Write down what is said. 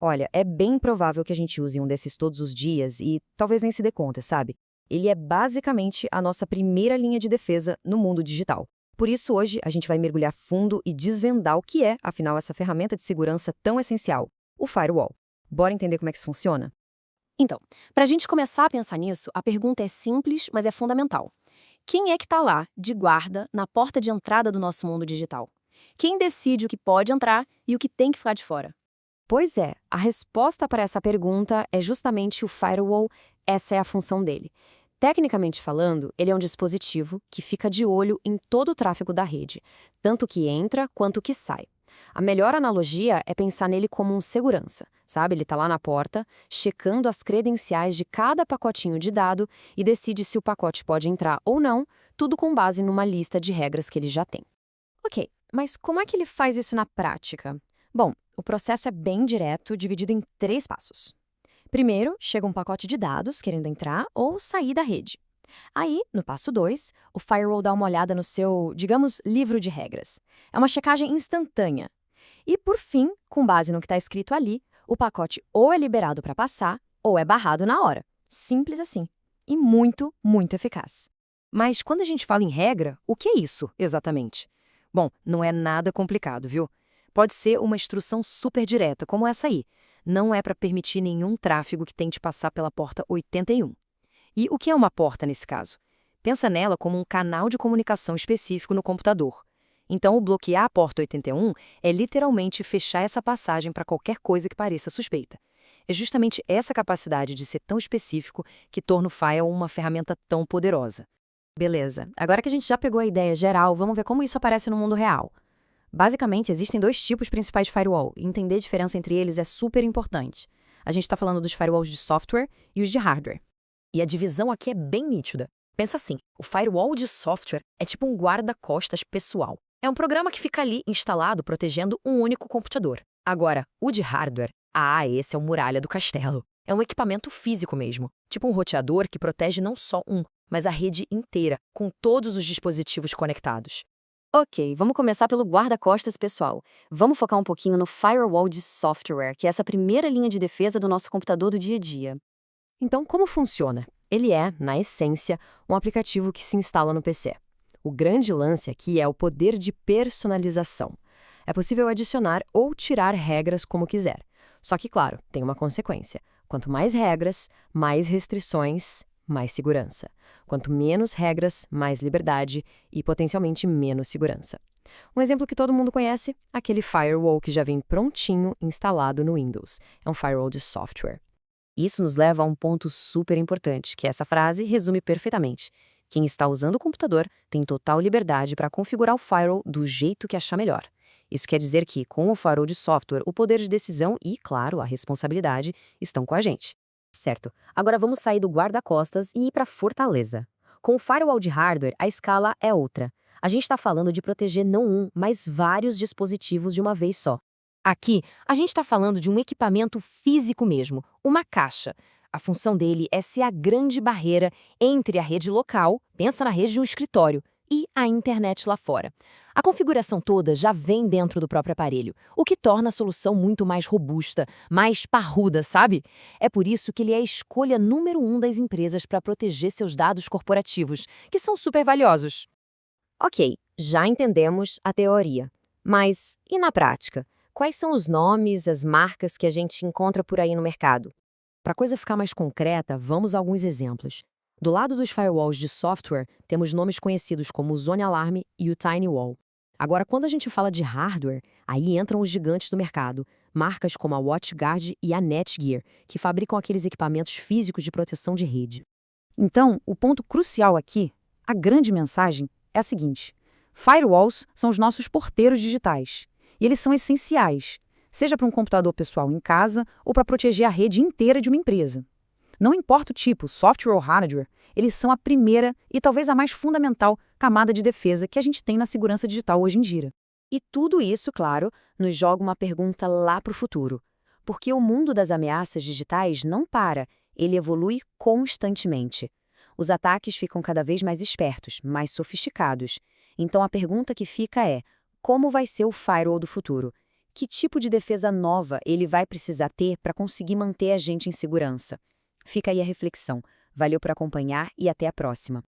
Olha, é bem provável que a gente use um desses todos os dias e talvez nem se dê conta, sabe? Ele é basicamente a nossa primeira linha de defesa no mundo digital. Por isso, hoje, a gente vai mergulhar fundo e desvendar o que é, afinal, essa ferramenta de segurança tão essencial, o firewall. Bora entender como é que isso funciona? Então, para a gente começar a pensar nisso, a pergunta é simples, mas é fundamental. Quem é que está lá, de guarda, na porta de entrada do nosso mundo digital? Quem decide o que pode entrar e o que tem que ficar de fora? Pois é, a resposta para essa pergunta é justamente o firewall, essa é a função dele. Tecnicamente falando, ele é um dispositivo que fica de olho em todo o tráfego da rede, tanto que entra quanto que sai. A melhor analogia é pensar nele como um segurança, sabe? Ele está lá na porta, checando as credenciais de cada pacotinho de dado e decide se o pacote pode entrar ou não, tudo com base numa lista de regras que ele já tem. Ok, mas como é que ele faz isso na prática? Bom, o processo é bem direto, dividido em 3 passos. Primeiro, chega um pacote de dados querendo entrar ou sair da rede. Aí, no passo 2, o firewall dá uma olhada no seu, digamos, livro de regras. É uma checagem instantânea. E, por fim, com base no que está escrito ali, o pacote ou é liberado para passar ou é barrado na hora. Simples assim. E muito, muito eficaz. Mas quando a gente fala em regra, o que é isso exatamente? Bom, não é nada complicado, viu? Pode ser uma instrução super direta, como essa aí. Não é para permitir nenhum tráfego que tente passar pela porta 81. E o que é uma porta nesse caso? Pensa nela como um canal de comunicação específico no computador. Então, o bloquear a porta 81 é literalmente fechar essa passagem para qualquer coisa que pareça suspeita. É justamente essa capacidade de ser tão específico que torna o File uma ferramenta tão poderosa. Beleza. Agora que a gente já pegou a ideia geral, vamos ver como isso aparece no mundo real. Basicamente, existem 2 tipos principais de firewall, e entender a diferença entre eles é super importante. A gente está falando dos firewalls de software e os de hardware. E a divisão aqui é bem nítida. Pensa assim, o firewall de software é tipo um guarda-costas pessoal. É um programa que fica ali instalado protegendo um único computador. Agora, o de hardware, esse é o muralha do castelo. É um equipamento físico mesmo, tipo um roteador que protege não só um, mas a rede inteira, com todos os dispositivos conectados. Ok, vamos começar pelo guarda-costas pessoal. Vamos focar um pouquinho no firewall de software, que é essa primeira linha de defesa do nosso computador do dia a dia. Então, como funciona? Ele é, na essência, um aplicativo que se instala no PC. O grande lance aqui é o poder de personalização. É possível adicionar ou tirar regras como quiser. Só que, claro, tem uma consequência. Quanto mais regras, mais restrições, mais segurança. Quanto menos regras, mais liberdade e potencialmente menos segurança. Um exemplo que todo mundo conhece, aquele firewall que já vem prontinho instalado no Windows. É um firewall de software. Isso nos leva a um ponto super importante, que essa frase resume perfeitamente. Quem está usando o computador tem total liberdade para configurar o firewall do jeito que achar melhor. Isso quer dizer que, com o firewall de software, o poder de decisão e, claro, a responsabilidade estão com a gente. Certo, agora vamos sair do guarda-costas e ir para a fortaleza. Com o firewall de hardware, a escala é outra. A gente está falando de proteger não um, mas vários dispositivos de uma vez só. Aqui, a gente está falando de um equipamento físico mesmo, uma caixa. A função dele é ser a grande barreira entre a rede local, pensa na rede de um escritório, e a internet lá fora. A configuração toda já vem dentro do próprio aparelho, o que torna a solução muito mais robusta, mais parruda, sabe? É por isso que ele é a escolha número 1 das empresas para proteger seus dados corporativos, que são super valiosos. Ok, já entendemos a teoria. Mas e na prática? Quais são os nomes, as marcas que a gente encontra por aí no mercado? Para a coisa ficar mais concreta, vamos a alguns exemplos. Do lado dos firewalls de software, temos nomes conhecidos como o Zone Alarm e o TinyWall. Agora, quando a gente fala de hardware, aí entram os gigantes do mercado, marcas como a WatchGuard e a Netgear, que fabricam aqueles equipamentos físicos de proteção de rede. Então, o ponto crucial aqui, a grande mensagem, é a seguinte: firewalls são os nossos porteiros digitais. E eles são essenciais, seja para um computador pessoal em casa ou para proteger a rede inteira de uma empresa. Não importa o tipo, software ou hardware, eles são a primeira e talvez a mais fundamental camada de defesa que a gente tem na segurança digital hoje em dia. E tudo isso, claro, nos joga uma pergunta lá para o futuro. Porque o mundo das ameaças digitais não para, ele evolui constantemente. Os ataques ficam cada vez mais espertos, mais sofisticados. Então a pergunta que fica é: como vai ser o firewall do futuro? que tipo de defesa nova ele vai precisar ter para conseguir manter a gente em segurança? Fica aí a reflexão. Valeu por acompanhar e até a próxima.